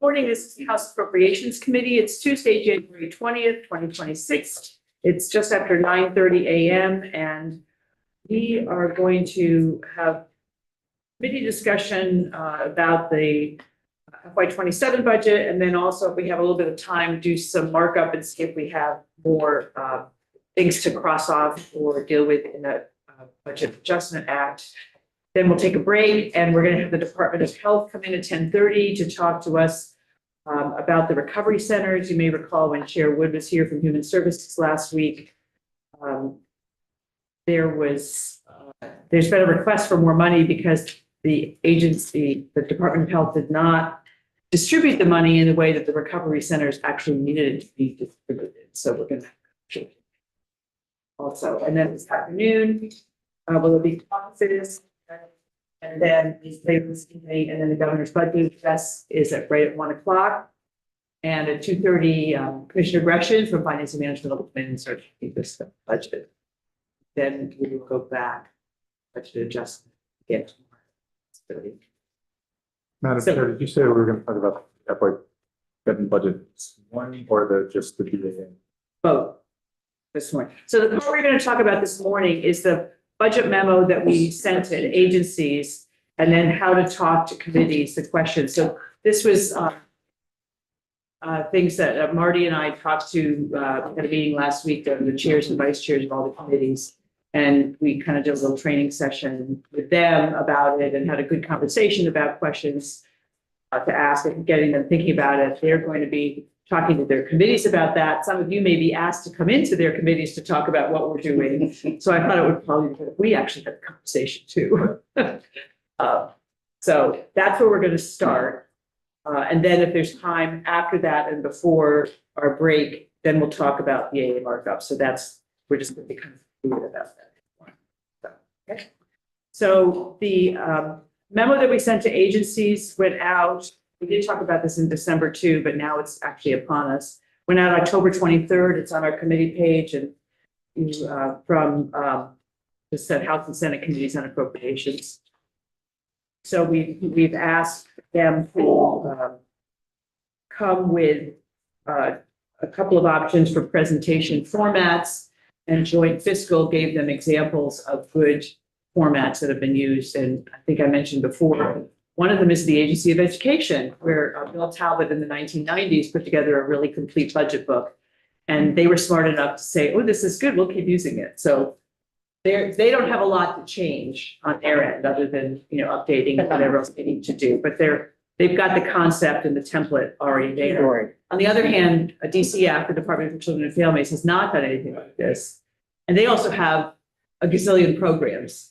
Morning, this is the House Appropriations Committee. It's Tuesday, January 20th, 2026. It's just after 9:30 a.m. and we are going to have committee discussion about the FY27 budget, and then also if we have a little bit of time, do some markup and see if we have more things to cross off or deal with in the Budget Adjustment Act. Then we'll take a break and we're going to have the Department of Health come in at 10:30 to talk to us about the recovery centers. You may recall when Chair Wood was here from Human Services last week, there's been a request for more money because the agency, the Department of Health, did not distribute the money in the way that the recovery centers actually needed it to be distributed. So we're going to also, and then this afternoon, will be caucuses, and then later this evening, and then the governor's budget address is right at 1 o'clock. And at 2:30, Commissioner Gresham from Finance and Management will come in and start to keep this budget. Then we will go back, budget adjustment again. Madam Chair, did you say we were going to talk about FY7 budget one or just the BAA? Both this morning. So the part we're going to talk about this morning is the budget memo that we sent to agencies, and then how to talk to committees, the questions. So this was things that Marty and I talked to at a meeting last week, the chairs and vice chairs of all the committees. And we kind of did a little training session with them about it and had a good conversation about questions to ask and getting them thinking about it. They're going to be talking to their committees about that. Some of you may be asked to come into their committees to talk about what we're doing. So I thought it would probably be good if we actually had a conversation too. So that's where we're going to start. And then if there's time after that and before our break, then we'll talk about the AA markup. So we're just going to be kind of fluid about that. Okay. So the memo that we sent to agencies went out. We did talk about this in December too, but now it's actually upon us. Went out October 23rd. It's on our committee page, and from the said House and Senate committees on appropriations. So we've asked them to come with a couple of options for presentation formats, and Joint Fiscal gave them examples of good formats that have been used. And I think I mentioned before, one of them is the Agency of Education, where Bill Talbot in the 1990s put together a really complete budget book. And they were smart enough to say, oh, this is good, we'll keep using it. So they don't have a lot to change on their end other than, updating whatever else they need to do. But they've got the concept and the template already there. On the other hand, a DCF, the Department for Children and Families, has not done anything like this. And they also have a gazillion programs.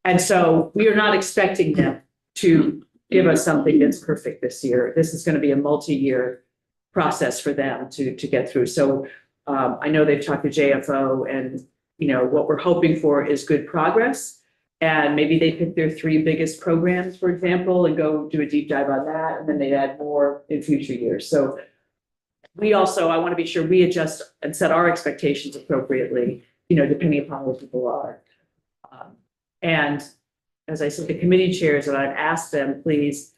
And so we are not expecting them to give us something that's perfect this year. This is going to be a multi-year process for them to get through. So I know they've talked to JFO, and what we're hoping for is good progress. And maybe they pick their 3 biggest programs, for example, and go do a deep dive on that, and then they add more in future years. So I want to be sure we adjust and set our expectations appropriately, depending upon where people are. And as I said, the committee chairs, and I've asked them, please,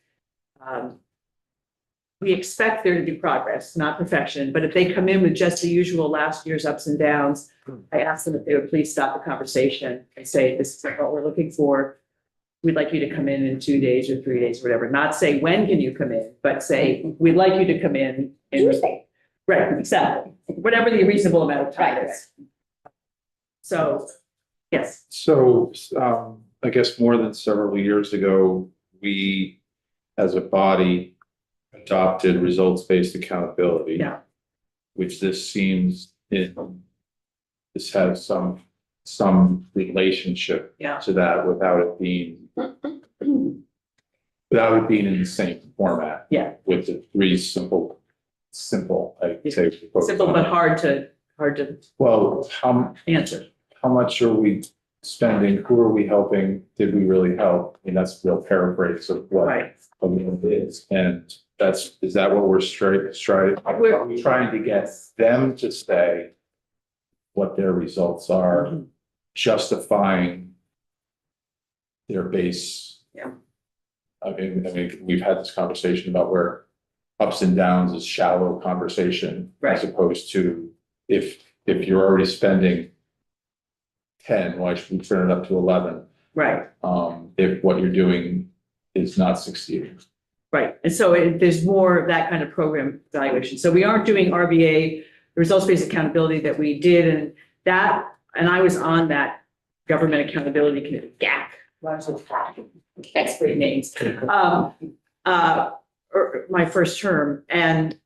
we expect there to be progress, not perfection, but if they come in with just the usual last year's ups and downs, I asked them if they would please stop the conversation and say, this is what we're looking for. We'd like you to come in 2 days or 3 days, or whatever. Not say, when can you come in, but say, we'd like you to come in. Right, exactly. Whatever the reasonable amount of time is. So, yes. So I guess more than several years ago, we as a body adopted results-based accountability. Yeah. Which this has some relationship to that without it being in the same format. Yeah. With the 3 simple, I'd say. Simple but hard to Well, answer. How much are we spending? Who are we helping? Did we really help? I mean, that's a real paraphrase of what it is. And is that what we're striving? Are we trying to get them to say what their results are, justifying their base? Yeah. I mean, we've had this conversation about where ups and downs is shallow conversation. Right. As opposed to if you're already spending 10, why should we turn it up to 11? Right, If what you're doing is not succeeding. right. And so there's more of that kind of program evaluation. So we aren't doing RBA, the results-based accountability that we did, and I was on that government accountability committee, GAC. That's great names. Or my first term, and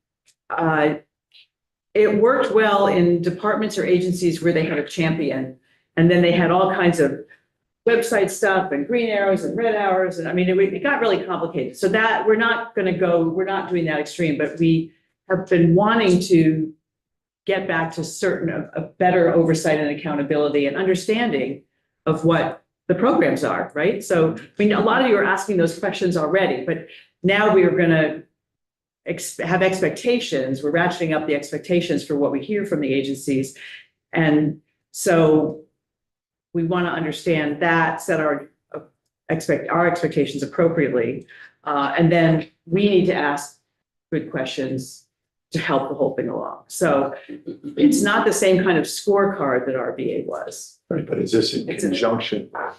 it worked well in departments or agencies where they had a champion, and then they had all kinds of website stuff and green arrows and red arrows, and I mean, it got really complicated. So that we're not doing that extreme, but we have been wanting to get back to a better oversight and accountability and understanding of what the programs are, right? So, I mean, a lot of you are asking those questions already, but now we are going to have expectations. We're ratcheting up the expectations for what we hear from the agencies. And so we want to understand that, set our expectations appropriately. And then we need to ask good questions to help the whole thing along. So it's not the same kind of scorecard that RBA was. Right, but is this in conjunction with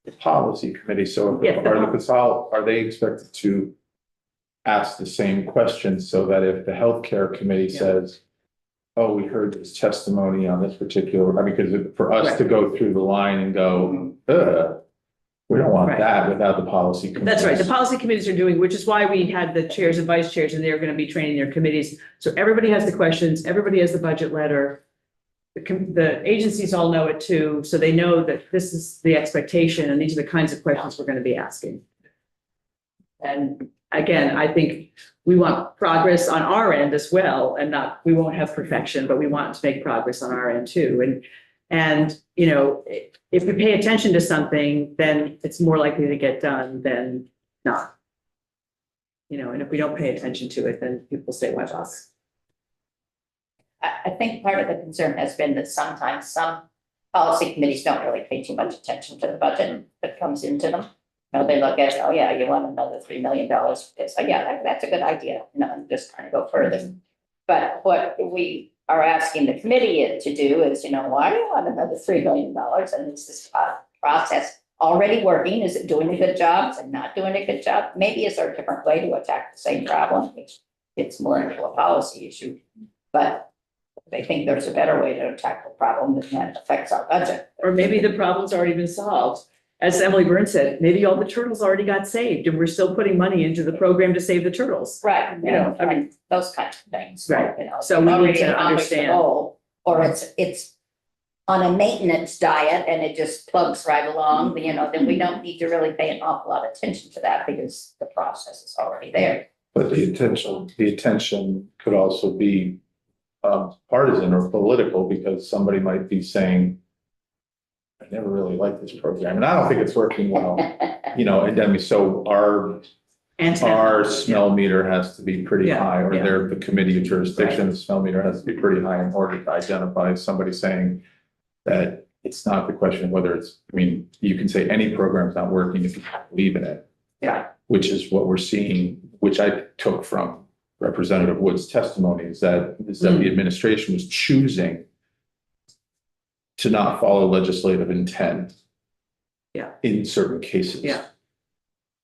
the policy committee? So Yeah, are they expected to ask the same questions so that if the healthcare committee says, oh, we heard this testimony on this particular, I mean, because for us to go through the line and go, we don't want that without the policy committee. That's right. The policy committees are doing, which is why we had the chairs and vice chairs, and they're going to be training their committees. So everybody has the questions, everybody has the budget letter. The agencies all know it too, so they know that this is the expectation and these are the kinds of questions we're going to be asking. And again, I think we want progress on our end as well, and we won't have perfection, but we want to make progress on our end too. And you know, if we pay attention to something, then it's more likely to get done than not. You know, and if we don't pay attention to it, then people say, why us? I think part of the concern has been that sometimes some policy committees don't really pay too much attention to the budget that comes into them. You know, they look at, oh yeah, you want another $3 million. It's like, yeah, that's a good idea, you know, and just kind of go further. But what we are asking the committee to do is, you know, why do you want another $3 million? And is this process already working? Is it doing a good job? Is it not doing a good job? Maybe is there a different way to attack the same problem, which it's more into a policy issue. But they think there's a better way to attack the problem that affects our budget. Or maybe the problem's already been solved. As Emily Byrne said, maybe all the turtles already got saved and we're still putting money into the program to save the turtles. Right. You know, I mean, those kinds of things. Right. You know, So we need to understand. Goal, or it's on a maintenance diet and it just plugs right along, you know, then we don't need to really pay an awful lot of attention to that because the process is already there. But the attention could also be partisan or political, because somebody might be saying, I never really liked this program and I don't think it's working well, you know, and then so our smell meter has to be pretty high, or the committee of jurisdiction, the smell meter has to be pretty high in order to identify somebody saying that it's not the question of whether it's, I mean, you can say any program's not working if you believe in it. Yeah. Which is what we're seeing, which I took from Representative Wood's testimony, is that the administration was choosing to not follow legislative intent. Yeah. In certain cases. Yeah.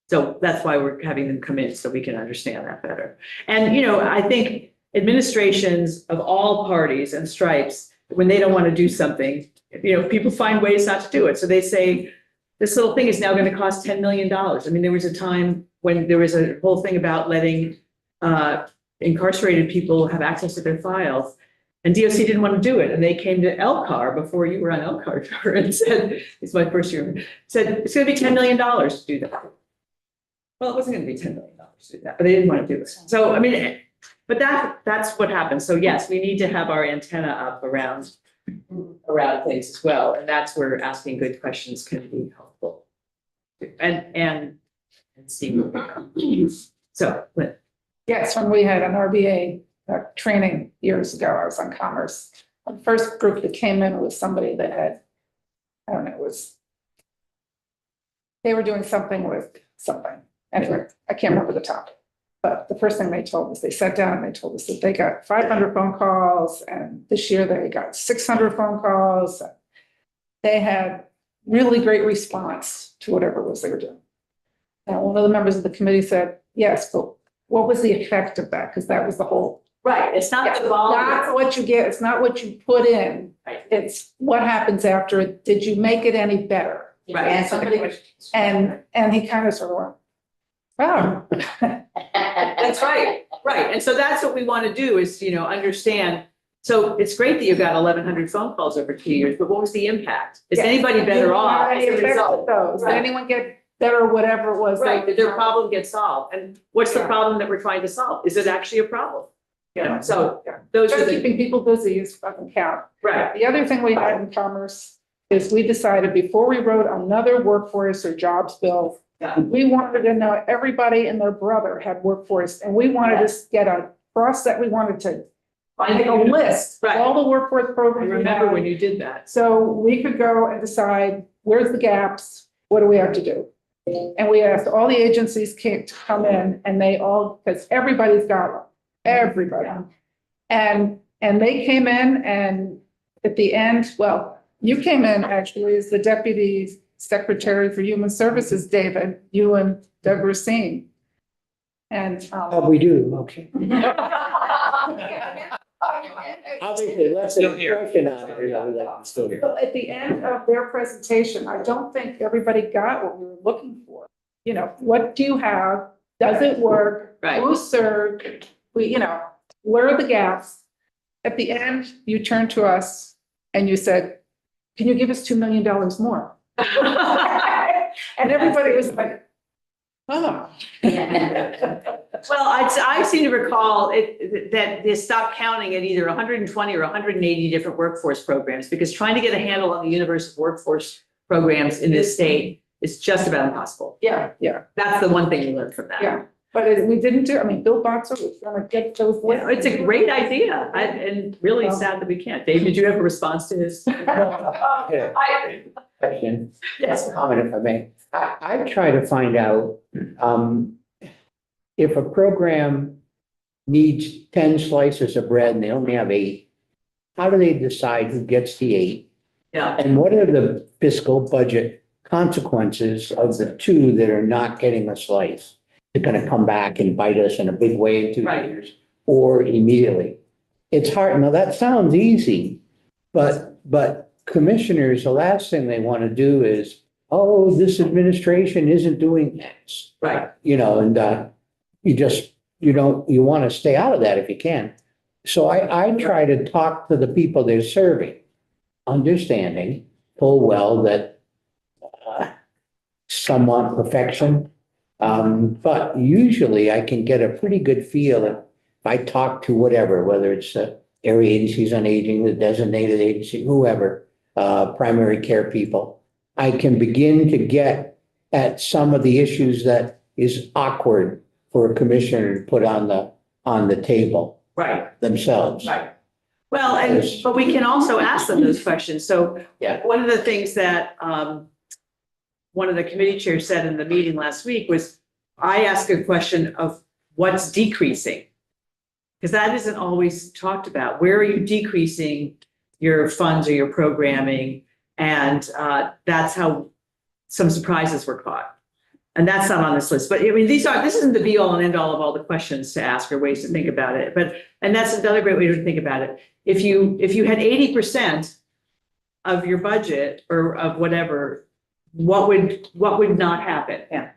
So that's why we're having them come in so we can understand that better. And, you know, I think administrations of all parties and stripes, when they don't want to do something, you know, people find ways not to do it. So they say, this little thing is now going to cost $10 million. I mean, there was a time when there was a whole thing about letting incarcerated people have access to their files. And DOC didn't want to do it. And they came to LCAR before you were on LCAR and said, it's my first year, said, it's going to be $10 million to do that. Well, it wasn't going to be $10 million to do that, but they didn't want to do it. So, I mean, but that's what happened. So yes, we need to have our antenna up around things as well. And that's where asking good questions can be helpful. And see where we go. So, Lynn. Yes, when we had an RBA training years ago, I was on Commerce. The first group that came in was somebody that had, I don't know, they were doing something with something. Anyway, I can't remember the topic. But the first thing they told us, they sat down and they told us that they got 500 phone calls, and this year they got 600 phone calls. They had really great response to whatever it was they were doing. Now, one of the members of the committee said, yes, but what was the effect of that? Because that was the whole. Right, it's not the Not volume. what you get, it's not what you put in, Right. it's what happens after it. Did you make it any better? Right. Answer the questions. And he kind of sort of went, wow. That's right, right. And so that's what we want to do is, understand. So it's great that you got 1,100 phone calls over 2 years, but what was the impact? Is Yeah. anybody better off Any as a effect result? of those? Did Right. anyone get better, whatever it was? Right, did their problem get solved? And what's the Yeah. problem that we're trying to solve? Is it actually a problem? Yeah. So Yeah. those are Just the, keeping people busy is fucking count. right, The other thing we had in commerce is we decided before we wrote another workforce or jobs bill, yeah, we wanted to know everybody and their brother had workforce, and we wanted to get a cross that we wanted to make a list of Right. all the workforce I programs. we remember had. when you did that. So we could go and decide, where's the gaps? What do we have to do? And we asked all the agencies came to come in, and they all, because everybody's got one, everybody. And they came in, and at the end, well, you came in actually as the Deputy Secretary for Human Services, David, you and Doug Racine. And, Oh, we do, okay. Obviously, less than a question on it, still here. so at the end of their presentation, I don't think everybody got what we were looking for. What do you have? Does it work? Right. Who's served? Where are the gaps? At the end, you turned to us and you said, can you give us $2 million more? And everybody was like, oh. Well, I seem to recall that they stopped counting at either 120 or 180 different workforce programs, because trying to get a handle on the universe of workforce programs in this state is just about impossible. Yeah, yeah, That's the one thing we learned from that. yeah. But we didn't Bill Boxer was gonna get those. Yeah, it's a great idea, and really sad that we can't. Dave, did you have a response to his? Question, Yes. comment if I may. I try to find out, if a program needs 10 slices of bread and they only have 8, how do they decide who gets the 8? Yeah, And what are the fiscal budget consequences of the 2 that are not getting a slice? They're gonna come back and bite us in a big way in 2 Right. years, or immediately. It's hard. Now, that sounds easy, but commissioners, the last thing they want to do is, oh, this administration isn't doing X. right. And you want to stay out of that if you can. So I try to talk to the people they're serving, understanding full well that some want perfection. But usually I can get a pretty good feel if I talk to whatever, whether it's area agencies on aging, the designated agency, whoever, primary care people. I can begin to get at some of the issues that is awkward for a commissioner to put on the table Right, themselves. right. Well, but we can also ask them those questions. So Yeah. one of the things that one of the committee chairs said in the meeting last week was, I asked a question of what's decreasing? Because that isn't always talked about. Where are you decreasing your funds or your programming? And that's how some surprises were caught. And that's not on this list, but I mean, this isn't the be all and end all of all the questions to ask or ways to think about it. And that's another great way to think about it. If you had 80% of your budget or of whatever, what would not happen? Yeah.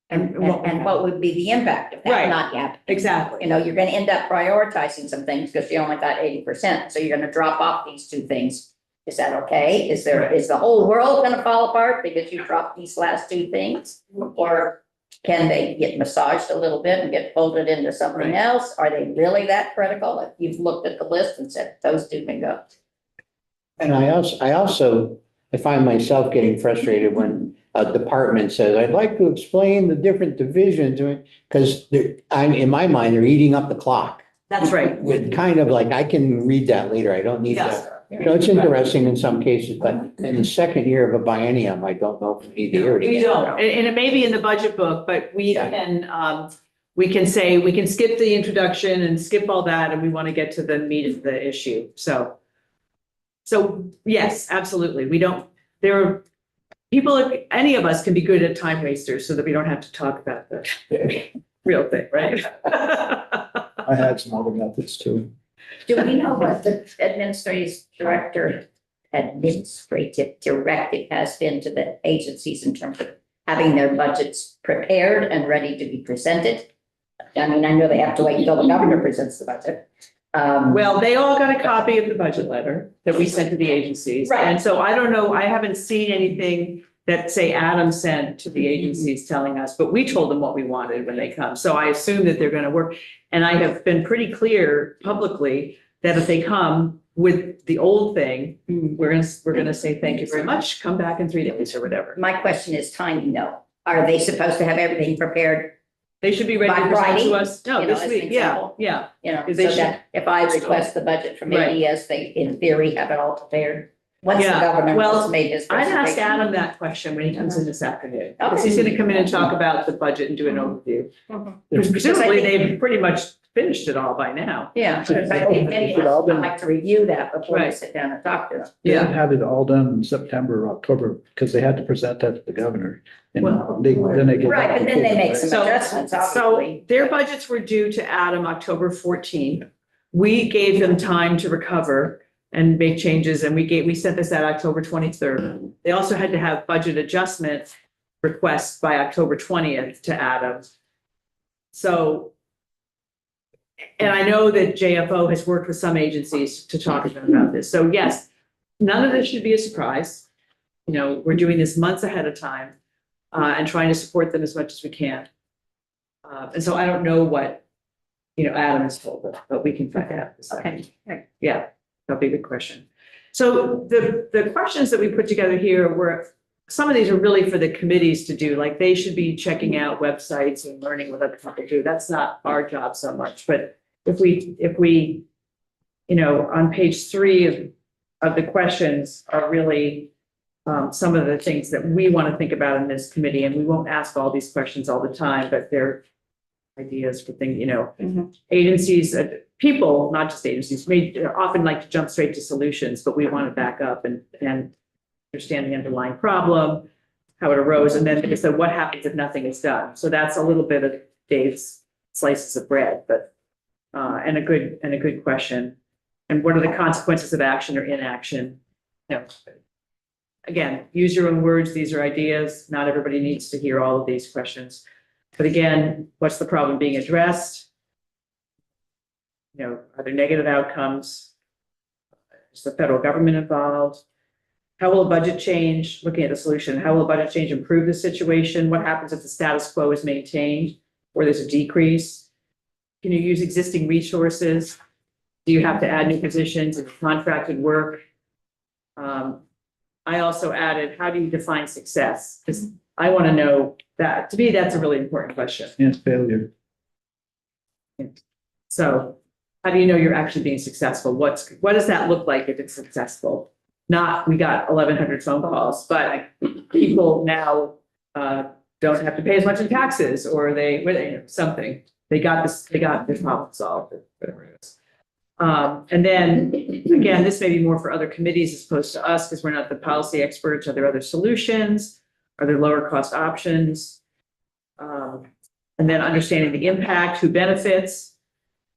And what would be the impact of Right. that not happening? Exactly. You're gonna end up prioritizing some things because you only got 80%, so you're gonna drop off these 2 things. Is that okay? Is the whole world gonna fall apart because you dropped these last 2 things? Or can they get massaged a little bit and get folded into something Right. else? Are they really that critical? If you've looked at the list and said, those 2 can go. And I also find myself getting frustrated when a department says, I'd like to explain the different divisions, because in my mind, they're eating up the clock. That's right. With kind of like, I can read that later. I don't need Yes. that. It's interesting in some cases, but in the second year of a biennium, I don't know if we need to hear it We again. don't, and it may be in the budget book, but we Yeah. can, we can say, we can skip the introduction and skip all that, and we want to get to the meat of the issue, so. So, yes, absolutely, we don't, there are people, any of us can be good at time wasters so that we don't have to talk about the real thing, right? I had some other methods too. Do we know what the administrative directive has been to the agencies in terms of having their budgets prepared and ready to be presented? I mean, I know they have to wait until the governor presents the budget. Well, they all got a copy of the budget letter that we sent to the agencies. Right. And so I don't know, I haven't seen anything that, say, Adam sent to the agencies telling us, but we told them what we wanted when they come. So I assume that they're gonna work. And I have been pretty clear publicly that if they come with the old thing, we're gonna say, thank you very much, come back in 3 days or whatever. My question is timing though. Are they supposed to have everything prepared, They should be ready By to present Friday? to us. No, You know, this as an week, yeah, example. yeah. you know, They so that if I request the budget from Right. AES, they in theory have it all prepared? Once the Yeah, governor well, has made his I'd ask presentation. Adam that question when he comes in this afternoon, because Okay. he's gonna come in and talk about the budget and do an overview. Mhm. Because presumably Because I they've pretty much finished it all by now. Yeah, because I think It should all I'd been- like to review that before we Right. sit down and talk to them. They Yeah. had it all done in September, or October, because they had to present that to the governor. And Well, then they get. Right, but then they make some So- adjustments, So obviously. their budgets were due to Adam October 14th. We gave them time to recover and make changes, and we sent this out October 23rd. They also had to have budget adjustment requests by October 20th to Adam. So, and I know that JFO has worked with some agencies to talk to them about this. So yes, none of this should be a surprise. You know, we're doing this months ahead of time, and trying to support them as much as we can. And so I don't know what, Adam has told them, but we can find out. Okay, right. Yeah, that'll be a good question. So the questions that we put together here were, some of these are really for the committees to do, like they should be checking out websites and learning what other people do. That's not our job so much, but if we, on page 3 of the questions are really some of the things that we want to think about in this committee, and we won't ask all these questions all the time, but they're ideas for things, Mhm. agencies, people, not just agencies, may often like to jump straight to solutions, but we want to back up and understand the underlying problem, how it arose, and then so what happens if nothing is done? So that's a little bit of Dave's slices of bread, but and a good question. And what are the consequences of action or inaction? Again, use your own words. These are ideas. Not everybody needs to hear all of these questions. But again, what's the problem being addressed? Are there negative outcomes? Is the federal government involved? How will a budget change? Looking at the solution, how will a budget change improve the situation? What happens if the status quo is maintained or there's a decrease? Can you use existing resources? Do you have to add new positions and contracted work? I also added, how do you define success? Because I want to know that. To me, that's a really important question. And failure. So how do you know you're actually being successful? What does that look like if it's successful? Not, we got 1,100 phone calls, but people now don't have to pay as much in taxes, or something. They got this problem solved, or whatever it is. And then, again, this may be more for other committees as opposed to us, because we're not the policy experts. Are there other solutions? Are there lower cost options? And then understanding the impact, who benefits,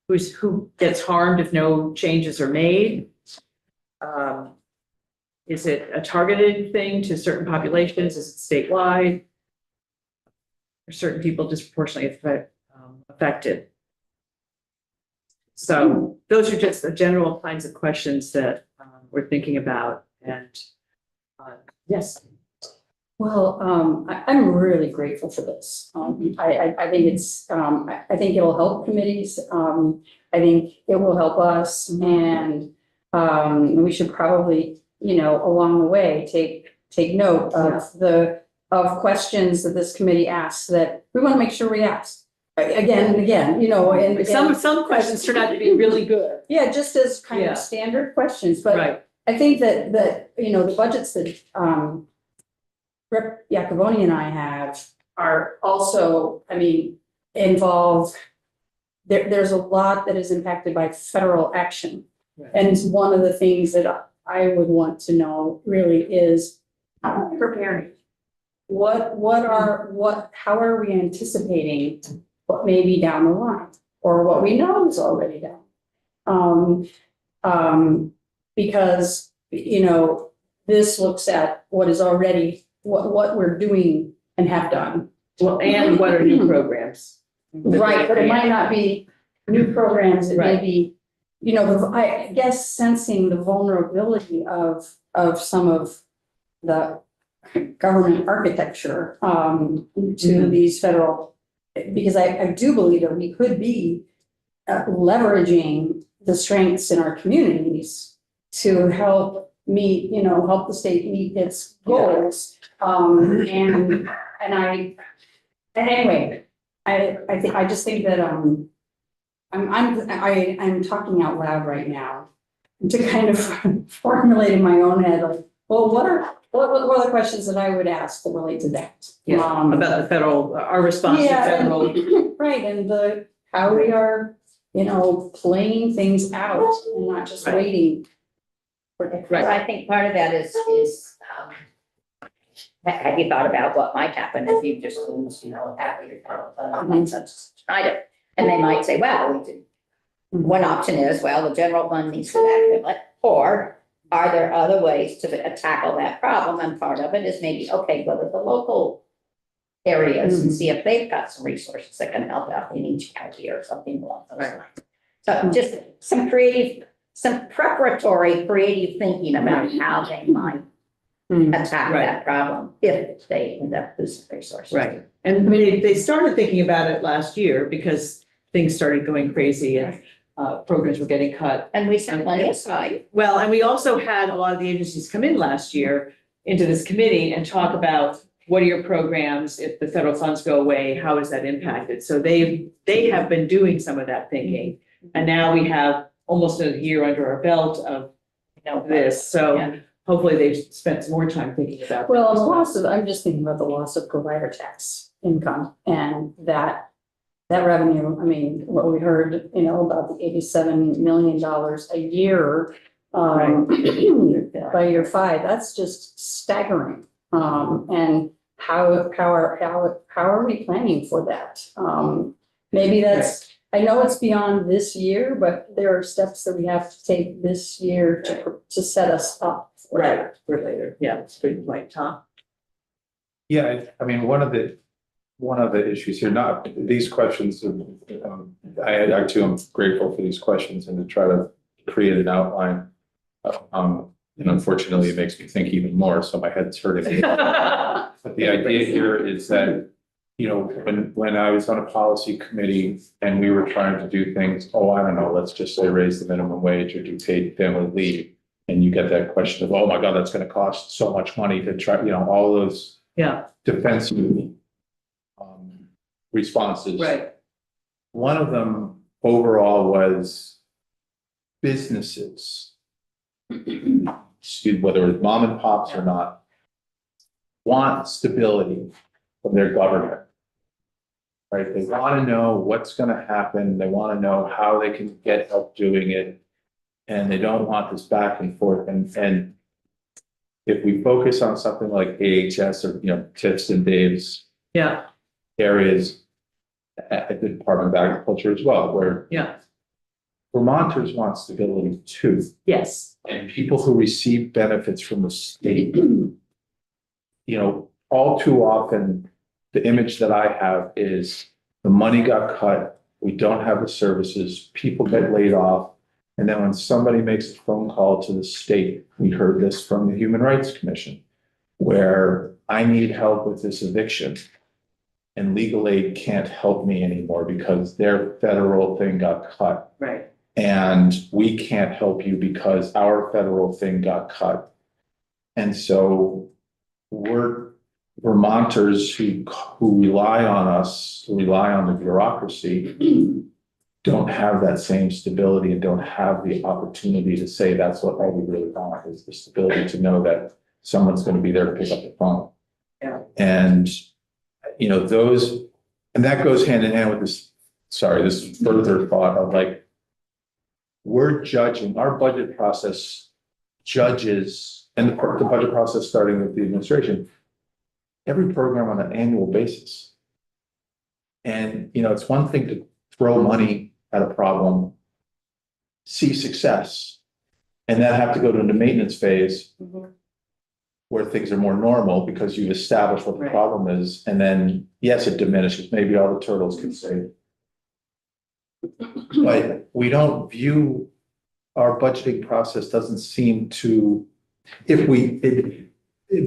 who gets harmed if no changes are made. Is it a targeted thing to certain populations? Is it statewide? Are certain people disproportionately affected? So those are just the general kinds of questions that we're thinking about. And yes. Well, I'm really grateful for this. I think I think it'll help committees. I think it will help us, and we should probably, along the way, take note of questions that this committee asks that we want to make sure we ask again and again. And Some questions turn out to be really good. yeah, just as kind Yeah. of standard questions, but Right. I think that the budgets that Rep. Iacovoni and I have are also, involve, there's a lot that is impacted by federal action. Right. And one of the things that I would want to know really is preparing. How are we anticipating what may be down the line or what we know is already down? Because, you know, this looks at what is already, what we're doing and have done. Well, and what are new programs? Right, but it might not be new programs, it may Right. be, you know, I guess sensing the vulnerability of some of the government architecture to these federal, because I do believe that we could be leveraging the strengths in our communities to help meet, you know, help the state meet its goals. Anyway, I just think that I'm talking out loud right now to kind of formulate in my own head, like, well, what are the questions that I would ask that relate to that? Yeah, about the federal, our response to federal. Right, and how we are, you know, playing things out and not just Right. waiting. Well, I think part of that is, have you thought about what might happen if you just lose, you know, half of your total fund on such an item? And they might say, well, we did. One option is, well, the general fund needs to backfill it, or are there other ways to tackle that problem? And part of it is maybe, okay, go to the local areas and see if they've got some resources that can help out in each county or something along those Right. lines. So just some preparatory creative thinking about how they might attack Right. that problem if they end up losing resources. Right, and they started thinking about it last year because things started going crazy and programs were getting cut. And we set money aside. Well, and we also had a lot of the agencies come in last year into this committee and talk about what are your programs, if the federal funds go away, how is that impacted? So they have been doing some of that thinking. And now we have almost a year under our belt of this, so Yeah. hopefully they've spent some more time thinking about. Well, that. I'm just thinking about the loss of provider tax income and that revenue, I mean, what we heard, you know, about the $87 million a year by year 5, that's just staggering. And how are we planning for that? Maybe that's, I know it's beyond this year, but there are steps that we have to take this year to set us up for that. Right, for later, yeah, it's a good point, Tom. Yeah, I mean, one of the issues here, not these questions, I too am grateful for these questions and to try to create an outline. And unfortunately, it makes me think even more, so my head's hurting. But the idea here is that, you know, when I was on a policy committee and we were trying to do things, I don't know, let's just say raise the minimum wage or do paid family leave. And you get that question of, oh my God, that's going to cost so much money to try, you know, all those defensive responses. Right. One of them overall was businesses, whether it's mom and pops or not, want stability from their government. Right? They want to know what's going to happen. They want to know how they can get help doing it. And they don't want this back and forth. And if we focus on something like AHS or, you know, Tiff's and Dave's areas at the Department of Agriculture as well, where Vermonters want stability too. Yes. And people who receive benefits from the state, you know, all too often, the image that I have is the money got cut, we don't have the services, people get laid off. And then when somebody makes a phone call to the state, we heard this from the Human Rights Commission, where I need help with this eviction. And legal aid can't help me anymore because their federal thing got cut. Right. And we can't help you because our federal thing got cut. And so we're Vermonters who rely on us, who rely on the bureaucracy, don't have that same stability and don't have the opportunity to say that's what all we really want is the stability to know that someone's going to be there to pick up the phone. Yeah. And, you know, those And that goes hand in hand with this, sorry, this further thought of like, we're judging, our budget process judges, and the budget process starting with the administration, every program on an annual basis. And, you know, it's one thing to throw money at a problem, see success, and then have to go to the maintenance phase where things are more normal because you've established what the Right. problem is. And then, yes, it diminishes. Maybe all the turtles can save. But we don't view, our budgeting process doesn't seem to, if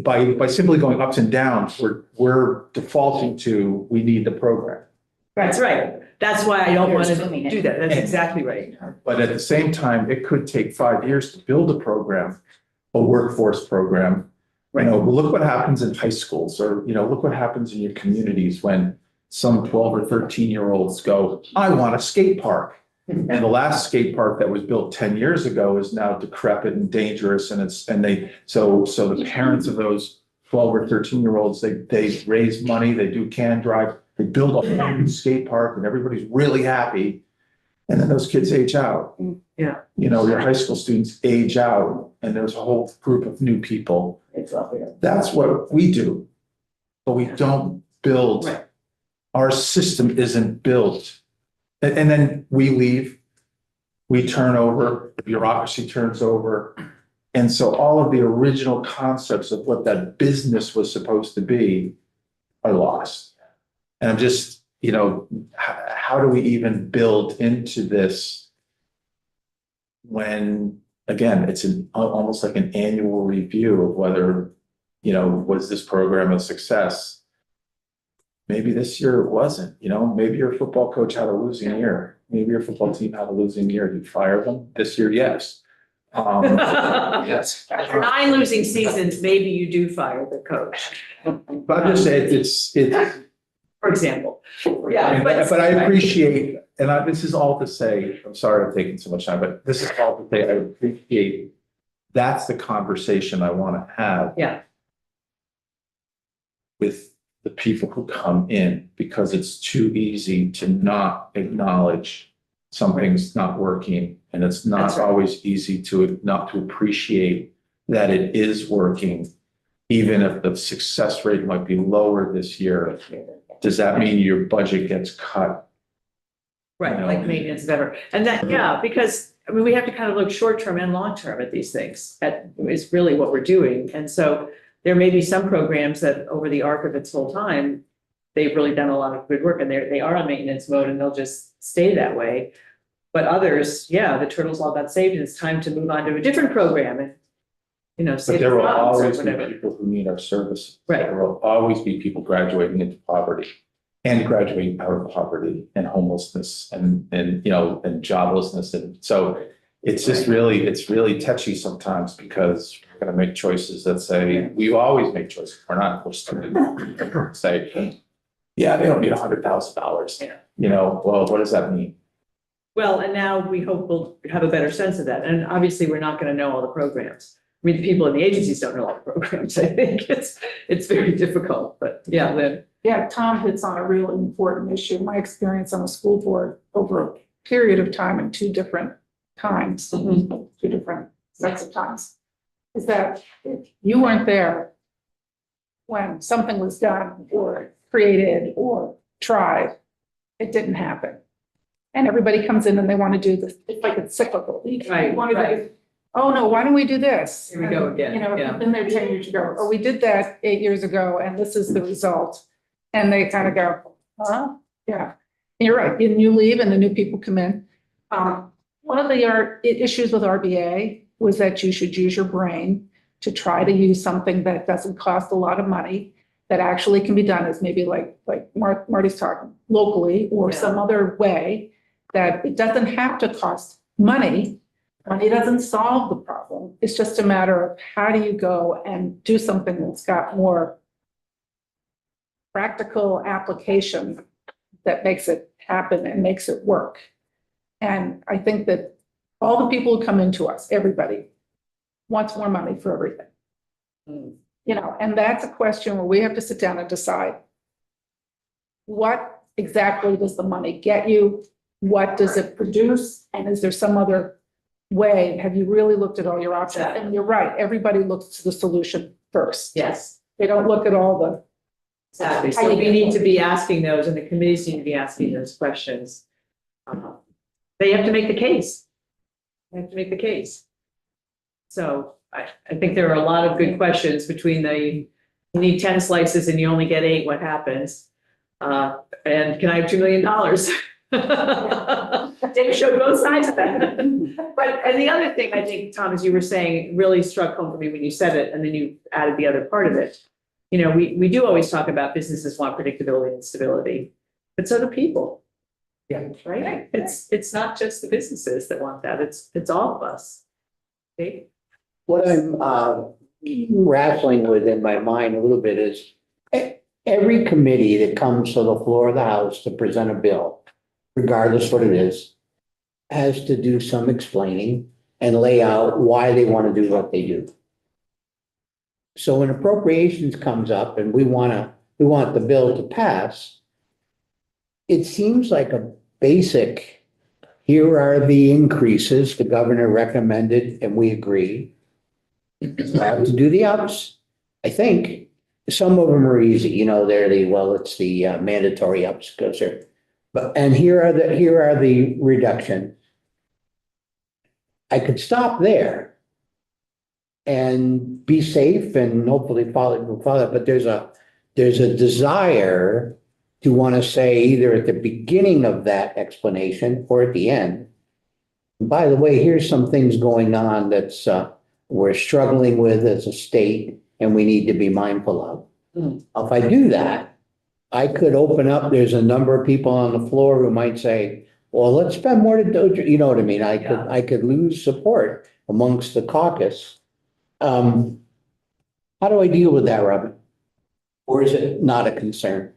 by simply going ups and downs, we're defaulting to, we need the program. That's right. That's why I don't You're want to assuming it. do that. That's exactly right. But at the same time, it could take 5 years to build a program, a workforce program. You know, look what happens in high schools, or, you know, look what happens in your communities when some 12 or 13-year-olds go, I want a skate park. And the last skate park that was built 10 years ago is now decrepit and dangerous. And so the parents of those 12 or 13-year-olds, they raise money, they do can drive, they build a whole new skate park and everybody's really happy. And then those kids age out. Yeah. You know, your high school students age out and there's a whole group of new people. That's what we do. But we don't build, Right. our system isn't built. And then we leave, we turn over, the bureaucracy turns over. And so all of the original concepts of what that business was supposed to be are lost. And I'm just, you know, how do we even build into this when, again, it's almost like an annual review of whether, you know, was this program a success? Maybe this year it wasn't, you know, maybe your football coach had a losing year. Maybe your football team had a losing year. You fire them this year, yes. Yes. After 9 losing seasons, maybe you do fire the coach, But I'm just saying, it's, for example. Yeah. but I appreciate, and this is all to say, I'm sorry I'm taking so much time, but this is all to say, I appreciate, that's the conversation I want to have. Yeah. With the people who come in, because it's too easy to not acknowledge something's not working. And it's not That's right. always easy to not to appreciate that it is working, even if the success rate might be lower this year. Does that mean your budget gets cut? Right, No. like maintenance, better. And that, yeah, because, I mean, we have to kind of look short-term and long-term at these things. That is really what we're doing. And so there may be some programs that over the arc of its whole time, they've really done a lot of good work and they are on maintenance mode and they'll just stay that way. But others, yeah, the turtle's all about saved and it's time to move on to a different program and, you know, But save there the will funds or always be whatever. people who need our services. Right. There will always be people graduating into poverty and graduating out of poverty and homelessness and, you know, and joblessness. And so it's just really, it's really touchy sometimes because we're going to make choices that say, we always make choices. We're not, we're still gonna say, yeah, they don't need $100,000. Yeah. You know, well, what does that mean? Well, and now we hope we'll have a better sense of that. And obviously, we're not going to know all the programs. I mean, the people in the agencies don't know all the programs. I think it's very difficult, but yeah, then. Yeah, Tom hits on a really important issue. My experience on the school board over a period of time in 2 different times, 2 different sets of times, is that if you weren't there when something was done or created or tried, it didn't happen. And everybody comes in and they want to do this, it's like it's cyclical. Right, One of the- right. Oh, no, why don't we do this? Here we go again, You know, yeah. I've been there 10 years ago, or we did that 8 years ago, and this is the result. And they kind of go, huh? Yeah, and you're right, and you leave and the new people come in. One of the issues with RBA was that you should use your brain to try to use something that doesn't cost a lot of money, that actually can be done as maybe like Marty's talking, locally or Yeah. some other way, that it doesn't have to cost money. Money doesn't solve the problem. It's just a matter of how do you go and do something that's got more practical application that makes it happen and makes it work. And I think that all the people who come into us, everybody wants more money for everything. You know, and that's a question where we have to sit down and decide what exactly does the money get you? What does it produce? And is there some other way? Have you really looked at all your options? And you're right, everybody looks to the solution first. Yes, They don't look at all the, exactly. So we need to be asking those, and the committees need to be asking those questions. They have to make the case. They have to make the case. So I think there are a lot of good questions between you need 10 slices and you only get 8, what happens? And can I have $2 million? Dave showed both sides of that. And the other thing I think, Tom, as you were saying, really struck home for me when you said it, and then you added the other part of it. You know, we do always talk about businesses want predictability and stability, but so do people. Yeah, right. It's not just the businesses that want that. It's all of us. Okay. What I'm wrestling with in my mind a little bit is every committee that comes to the floor of the House to present a bill, regardless what it is, has to do some explaining and lay out why they want to do what they do. So when appropriations comes up and we want the bill to pass, it seems like a basic, here are the increases the governor recommended and we agree. We have to do the ups, I think. Some of them are easy, you know, it's the mandatory ups goes there. And here are the reduction. I could stop there and be safe and hopefully follow, but there's a desire to want to say either at the beginning of that explanation or at the end, by the way, here's some things going on that's we're struggling with as a state and we need to be mindful of. If I do that, I could open up, there's a number of people on the floor who might say, well, let's spend more to do, you know what I mean? I could lose support amongst the caucus. How do I deal with that, Robin? Or is it not a concern?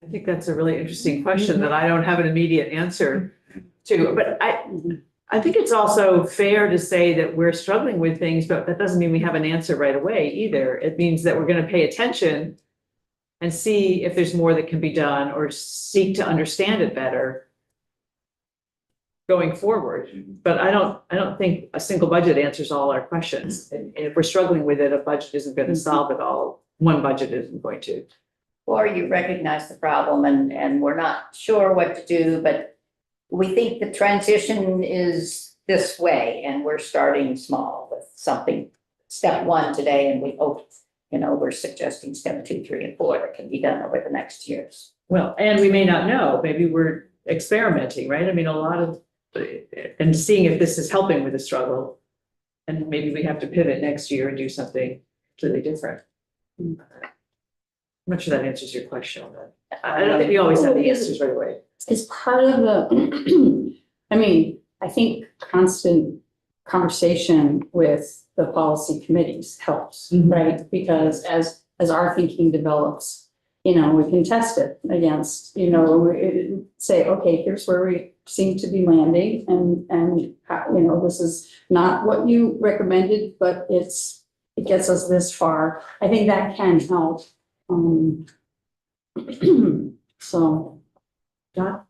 I think that's a really interesting question that I don't have an immediate answer to, but I think it's also fair to say that we're struggling with things, but that doesn't mean we have an answer right away either. It means that we're going to pay attention and see if there's more that can be done or seek to understand it better going forward. But I don't think a single budget answers all our questions. And if we're struggling with it, a budget isn't going to solve it all. One budget isn't going to. Or you recognize the problem and we're not sure what to do, but we think the transition is this way and we're starting small with something, step 1 today, and we hope, you know, we're suggesting step 2, 3, and 4 that can be done over the next years. Well, and we may not know, maybe we're experimenting, right? I mean, a lot of, and seeing if this is helping with the struggle. And maybe we have to pivot next year and do something completely different. I'm not sure that answers your question, but I don't think we always have the answers right away. It's part of the, I mean, I think constant conversation with the policy committees helps, right? Because as our thinking develops, you know, we can test it against, you know, say, okay, here's where we seem to be landing, and you know, this is not what you recommended, but it gets us this far. I think that can help. So. John?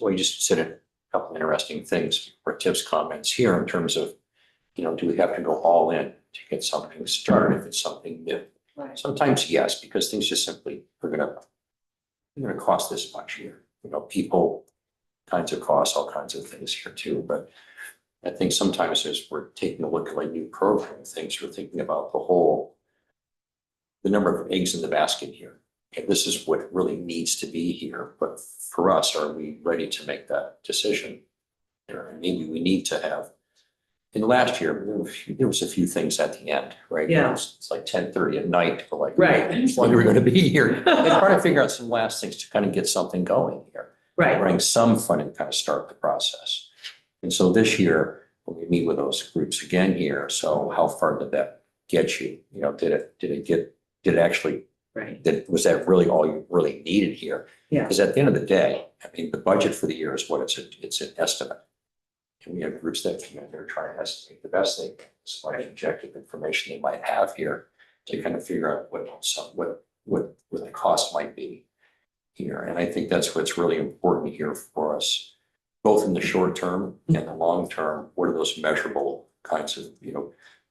We just said a couple interesting things for Tiff's comments here in terms of, you know, do we have to go all in to get something started if it's something new? Right. Sometimes yes, because things just simply are gonna cost this much here. You know, people, kinds of costs, all kinds of things here too. But I think sometimes as we're taking a look at like new program things, we're thinking about the number of eggs in the basket here. And this is what really needs to be here. But for us, are we ready to make that decision? And maybe we need to have, in last year, there was a few things at the end, right? Yeah. It's like 10:30 at night, but like, Right. how long are we going to be here? And trying to figure out some last things to kind of get something going here. Right. Bring some fun and kind of start the process. And so this year, when we meet with those groups again here, so how far did that get you? You know, did it actually, Right. was that really all you really needed here? Yeah. Because at the end of the day, I mean, the budget for the year is what it's an estimate. And we have groups that come in there trying to estimate the best they can, as much objective information they might have here to kind of figure out what the cost might be. here. And I think that's what's really important here for us, both in the short term and the long term. What are those measurable kinds of,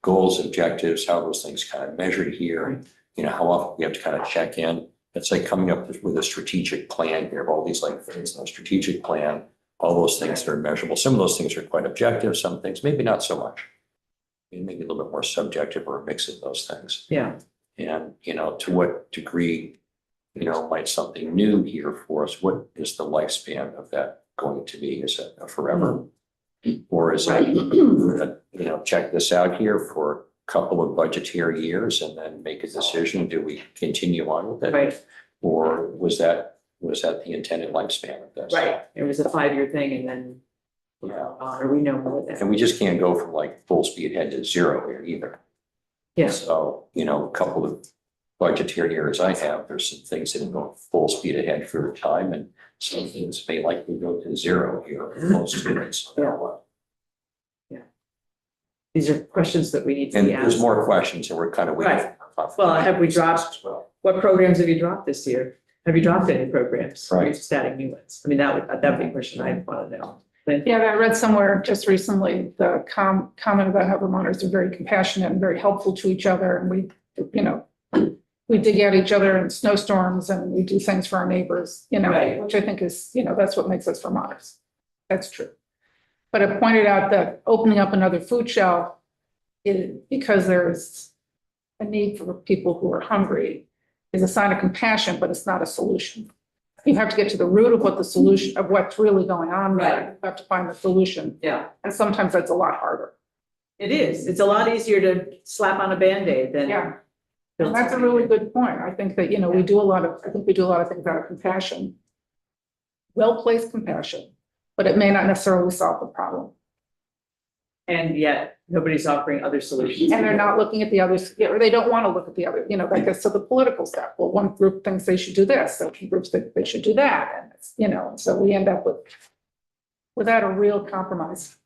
goals, objectives, how those things kind of measured here? How often we have to kind of check in. It's like coming up with a strategic plan here of all these like things in a strategic plan, all those things that are measurable. Some of those things are quite objective, some things maybe not so much. Maybe a little bit more subjective or a mix of those things. Yeah. And, to what degree, might something new here for us? What is the lifespan of that going to be? Is it a forever? Or is it, check this out here for a couple of budgetary years and then make a decision? Do we continue on with it? Right. Or was that the intended lifespan of this? Right. It was a 5-year thing and then, Yeah. or we know more than And we just can't go from like full speed ahead to zero here either. Yeah. So, a couple of budgetary years I have, there's some things that go full speed ahead for a time and some things may likely go to zero here, most students. These are questions that we need to And be there's asked. more questions and we're kind of waiting. Right. for Well, have we dropped- as well. What programs have you dropped this year? Have you dropped any programs? Or are you Right. just adding new ones? I mean, that'd be a question I'd want to know. Yeah, I read somewhere just recently, the comment about how Vermonters are very compassionate and very helpful to each other. And we dig at each other in snowstorms and we do things for our neighbors, Right. which I think is, that's what makes us Vermonters. That's true. But it pointed out that opening up another food shelf is because there's a need for people who are hungry is a sign of compassion, but it's not a solution. You have to get to the root of what the solution, of what's really going on there. Right. You have to find the solution. Yeah, And sometimes that's a lot harder. it is. It's a lot easier to slap on a Band-Aid than. Yeah. build And that's a something really new. good point. I think that, I think we do a lot of things out of compassion. Well-placed compassion, but it may not necessarily solve the problem. And yet nobody's offering other solutions. And they're not looking at the others, or they don't want to look at the other, that gets to the political stuff. Well, one group thinks they should do this, so groups think they should do that. And it's, and so we end up without a real compromise.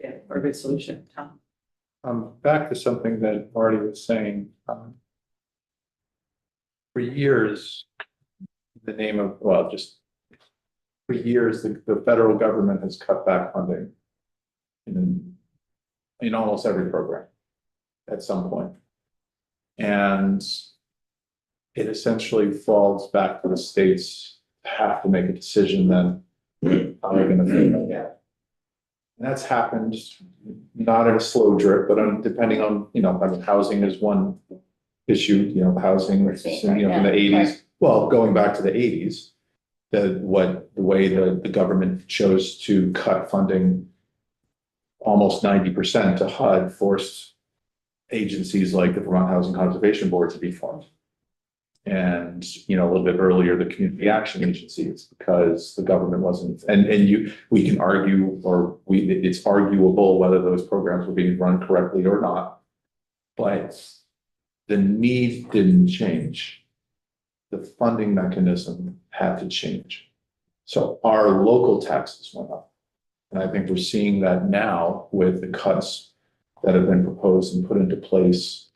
Yeah, or a good solution, Tom. Back to something that Marty was saying, for years, the name of, just for years, the federal government has cut back funding in almost every program at some point. And it essentially falls back to the states to have to make a decision then how they're going to pay that. And that's happened not at a slow drip, but depending on, housing is one issue, housing, in the eighties. Well, going back to the eighties, the way the government chose to cut funding almost 90% to HUD forced agencies like the Vermont Housing Conservation Board to be formed. And, a little bit earlier, the community action agencies, because the government wasn't, we can argue, it's arguable whether those programs were being run correctly or not. But the need didn't change. The funding mechanism had to change. So our local taxes went up. And I think we're seeing that now with the cuts that have been proposed and put into place.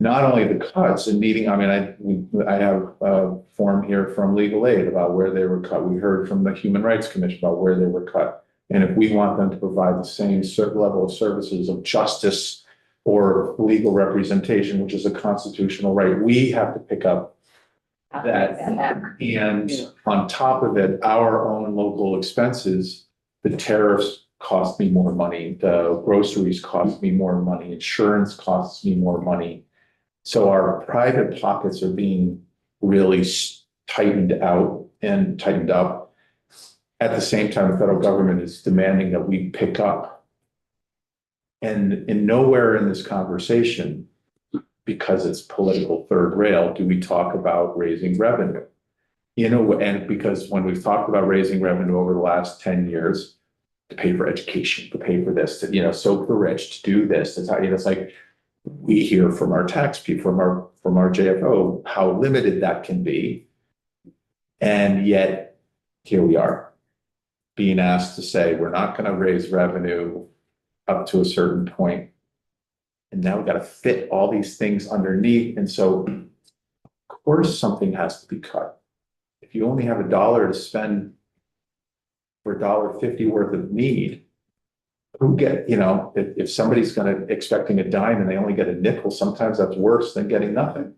Not only the cuts and needing, I have a form here from Legal Aid about where they were cut. We heard from the Human Rights Commission about where they were cut. And if we want them to provide the same level of services of justice or legal representation, which is a constitutional right, we have to pick up that. And on top of it, our own local expenses, the tariffs cost me more money, the groceries cost me more money, insurance costs me more money. So our private pockets are being really tightened out and tightened up. At the same time, the federal government is demanding that we pick up. And nowhere in this conversation, because it's political third rail, do we talk about raising revenue. And because when we've talked about raising revenue over the last 10 years, to pay for education, to pay for this, to, soak the rich, to do this, it's like, we hear from our tax people, from our JFO, how limited that can be. And yet, here we are, being asked to say, we're not going to raise revenue up to a certain point. And now we've got to fit all these things underneath. And so, of course, something has to be cut. If if you only have $1 to spend for $1.50 worth of need, who get, if somebody's expecting a dime and they only get a nickel, sometimes that's worse than getting nothing.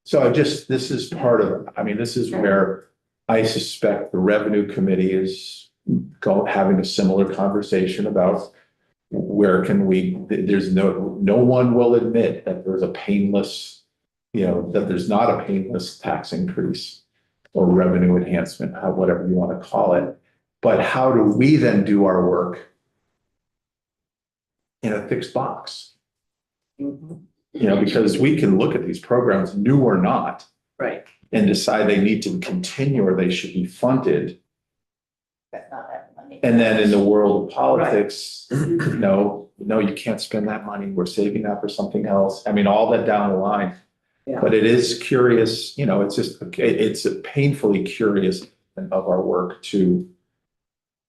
So this is part of, this is where I suspect the revenue committee is having a similar conversation about where can there's no one will admit that there's a painless, that there's not a painless tax increase or revenue enhancement, whatever you want to call it. But how do we then do our work in a fixed box? Because we can look at these programs, new or not, Right. and decide they need to continue or they should be funded. But not have money. And then in the world of politics, no, you can't spend that money. We're saving that for something else. All that down the line. Yeah. But it is curious, it's painfully curious of our work to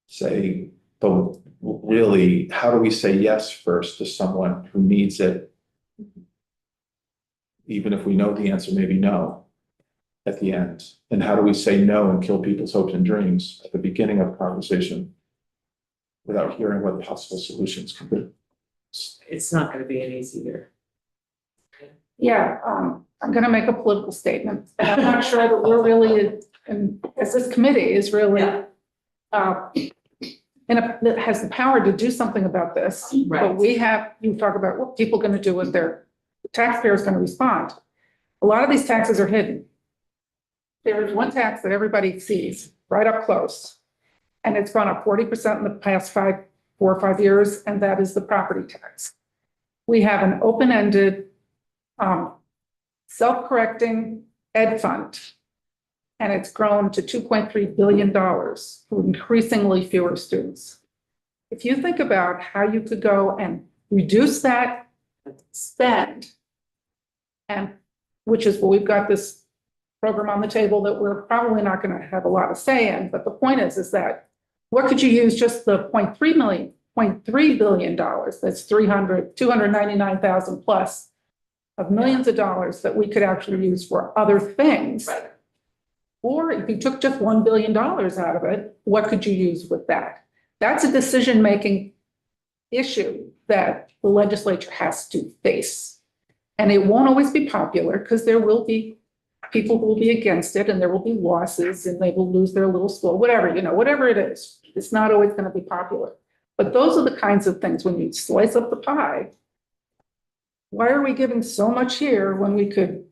say, but really, how do we say yes first to someone who needs it? Even if we know the answer, maybe no at the end. And how do we say no and kill people's hopes and dreams at the beginning of a conversation without hearing what possible solutions could be? It's not gonna be an easy year. Yeah, I'm gonna make a political statement, and I'm not sure that we're really, as this committee is really, that has the power to do something about this. Right. But you talk about what people are gonna do with the taxpayers gonna respond. A lot of these taxes are hidden. There is one tax that everybody sees right up close, and it's gone up 40% in the past 4 or 5 years, and that is the property tax. We have an open-ended, self-correcting ed fund, and it's grown to $2.3 billion for increasingly fewer students. If you think about how you could go and reduce that spend, and which is, well, we've got this program on the table that we're probably not going to have a lot of say in, but the point is that what could you use just the $0.3 billion, that's 299,000 plus of millions of dollars that we could actually use for other things. Right. Or if you took just $1 billion out of it, what could you use with that? That's a decision-making issue that the legislature has to face. And it won't always be popular because there will be people who will be against it and there will be losses and they will lose their little school, whatever it is. It's not always going to be popular. But those are the kinds of things when you slice up the pie. Why are we giving so much here when we could,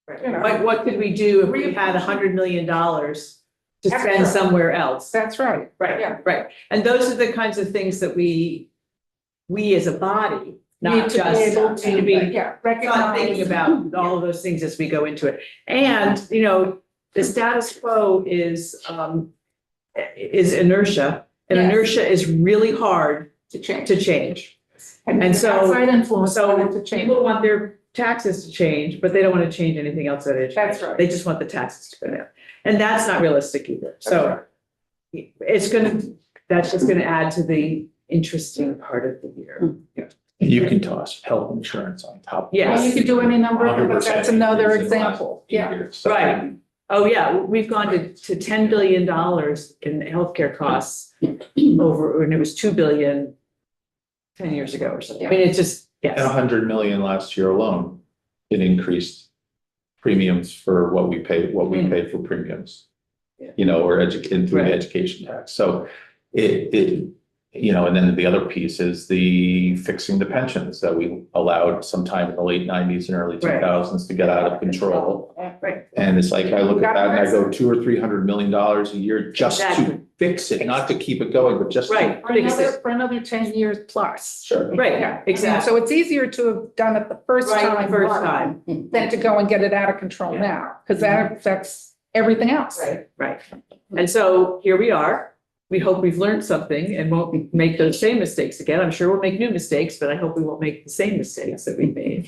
What could we do if we had $100 million to spend somewhere else? That's right. Right, Yeah. right. And those are the kinds of things that we as a body, Need not to be just, able need to be yeah, not thinking recognize. about all of those things as we go into it. And, the status quo is inertia, and Yes. inertia is really hard To change. to change. And And so- outside influence So wanted to change. people want their taxes to change, but they don't want to change anything else that it. That's right. They just want the taxes to go down. And that's not realistic either. So that's just gonna add to the interesting part of the year. And you can toss health insurance on top. of Yes. Well, you could do any number, but 100% that's another increase in the last example. few Yeah. years. So- Right. Oh, yeah, we've gone to $10 billion in healthcare costs over, and it was 2 billion 10 years ago or something. I mean, it's just, And yes, 100 million last year alone, it increased premiums for what we paid for premiums. Yeah. Or through the Right. education tax. So and then the other piece is the fixing the pensions that we allowed sometime in the late 90s and early Right. 2000s to get out of control. right. And it's like, I look at that and I go $200 or $300 million a year just Exactly. to fix it, not to keep it going, but just to. Right, fix it. For another 10 years plus. Sure. Right, Yeah. exactly. So it's easier to have done it the first Right, time. the first time. Than to go and get it out of control Yeah. now, because that affects everything else. Right. And so here we are. We hope we've learned something and won't make those same mistakes again. I'm sure we'll make new mistakes, but I hope we won't make the same mistakes that we made.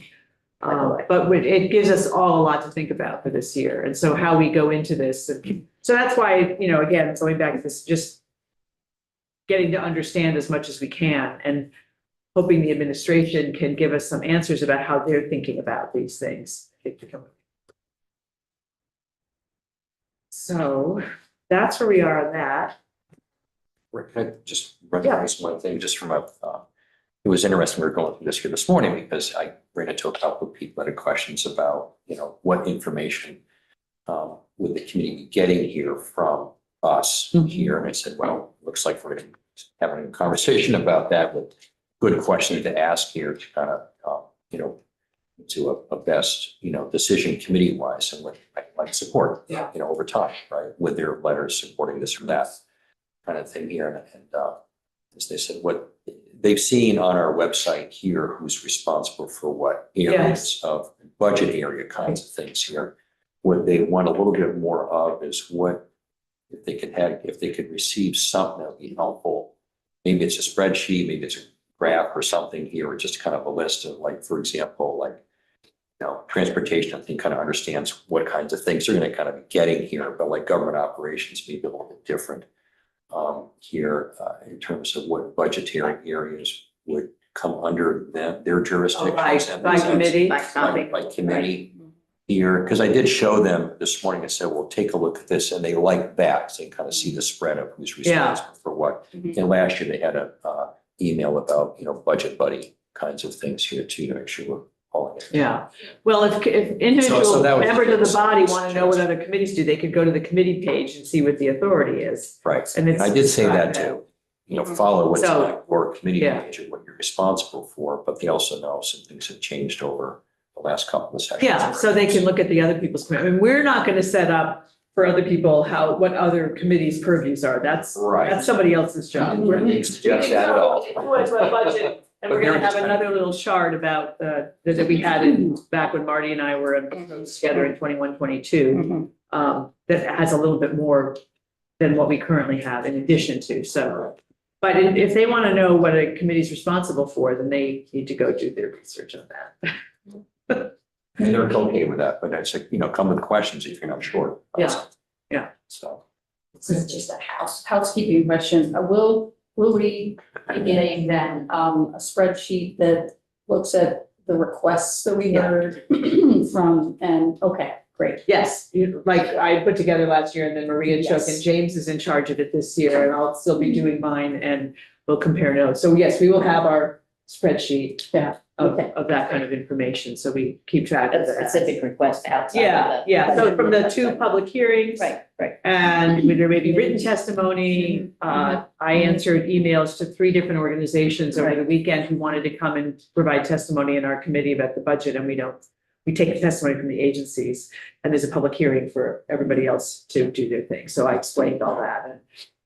But it gives us all a lot to think about for this year. And so how we go into this. So that's why, again, going back to this, just getting to understand as much as we can and hoping the administration can give us some answers about how they're thinking about these things. So that's where we are on that. Rick, can I just recognize one thing just from it was interesting, we were going through this here this morning because I ran into a couple of people that had questions about, what information would the committee be getting here from us here? And I said, well, looks like we're having a conversation about that with good question to ask here to kind of, to a best, decision committee wise and what I like support, over time, right? With their letters supporting this or that kind of thing here. And as they said, what they've seen on our website here, who's responsible for what areas of budget area kinds of things here. What they want a little bit more of is what, if they could receive something that would be helpful. Maybe it's a spreadsheet, maybe it's a graph or something here, or just kind of a list of like, for example, like, transportation, I think kind of understands what kinds of things they're going to kind of be getting here, but like government operations may be a little bit different here in terms of what budgetary areas would come under their jurisdictions. By committee. By committee here, because I did show them this morning, I said, well, take a look at this, and they like that, so they kind of see the spread of who's responsible for what. And last year they had a email about, budget buddy kinds of things here too, to make sure we're all in it. Yeah, well, if individual So that was members of the just- body want to know what other committees do, they could go to the committee page and see what the authority is. Right, And and it's I did say that described too, follow what's So- on your committee Yeah. page and what you're responsible for, but they also know some things have changed over the last couple of sessions. Yeah, so they can look at the other people's, I mean, we're not going to set up for other people what other committees' purviews are. That's somebody else's job. I didn't suggest that at all. And we're gonna have another little chart about that we had back when Marty and I were together in 21, 22. That has a little bit more than what we currently have in addition to, so. But if they want to know what a committee's responsible for, then they need to go do their research on that. And they're okay with that, but it's like, come with questions if you're not sure. Yeah. Yeah. So. This is just a housekeeping question. Will we be getting then a spreadsheet that looks at the requests that we heard from, and, okay, great. Yes, like I put together last year and then Maria took, and James is in charge of it this year, and I'll still be doing mine, and we'll compare notes. So yes, we will have our spreadsheet of that kind of information, so we keep track of A that. specific request outside of the. Yeah, so from the 2 public hearings. Right. And there may be written testimony. I answered emails to 3 different organizations over the weekend who wanted to come and provide testimony in our committee about the budget, and we take the testimony from the agencies, and there's a public hearing for everybody else to do their thing. So I explained all that and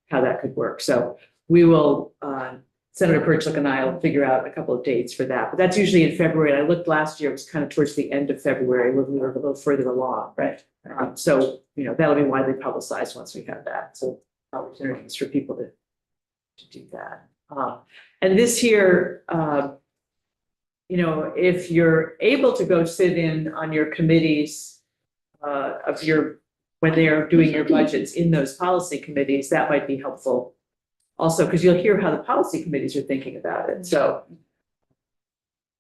how that could work. So we will, Senator Perchlik and I will figure out a couple of dates for that, but that's usually in February. And I looked last year, it was kind of towards the end of February when we were a little further along. Right. So, that'll be widely publicized once we have that. So opportunities for people to do that. And this year, if you're able to go sit in on your committees when they're doing your budgets in those policy committees, that might be helpful. Also, because you'll hear how the policy committees are thinking about it, so.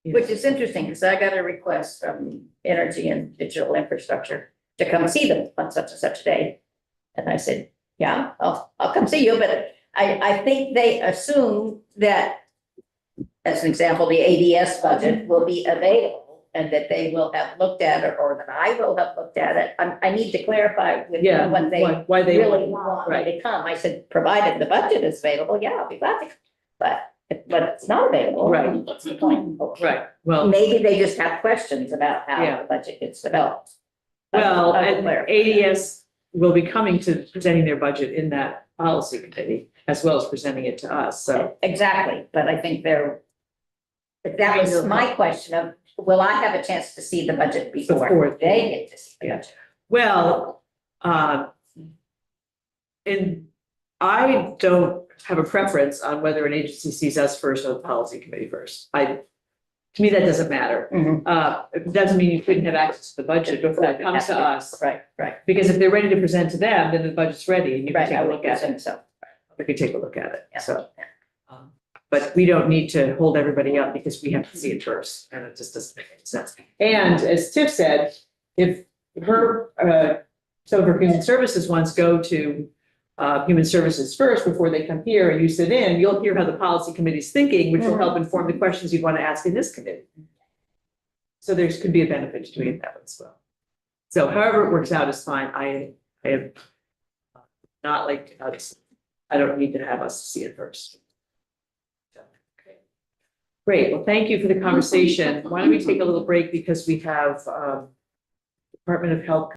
Which is interesting, because I got a request from Energy and Digital Infrastructure to come see them on such and such a day. And I said, yeah, I'll come see you, but I think they assume that, as an example, the ADS budget will be available and that they will have looked at it, or that I will have looked at it. I need to clarify with them what they why they really want me to come. I said, provided the budget is available, yeah, I'll be glad to. But it's not available. Right. What's the point? Right, well, Maybe they just have questions about how the budget gets developed. well, I will and clarify. ADS will be coming to presenting their budget in that policy committee, as well as presenting it to us, so. Exactly, but I think that was my question of, will I have a chance to see the budget Before. before they get to see the Yeah. budget? Well, and I don't have a preference on whether an agency sees us first or the policy committee first. To me, that doesn't matter. It doesn't mean you couldn't have access to the budget before it comes to us. Right. Because if they're ready to present to them, then the budget's ready and you can Right, take I a would look at assume it. so. We could take a look at it, Yeah. so. But we don't need to hold everybody up because we have to see it first, and it just doesn't make any sense. And as Tiff said, if her So for human services ones, go to human services first before they come here and you sit in, you'll hear how the policy committee's thinking, which will help inform the questions you want to ask in this committee. So there could be a benefit to doing it that way as well. So however it works out is fine. I have not like, I don't need to have us see it first. So, okay. Great. Well, thank you for the conversation. Why don't we take a little break because we have Department of Health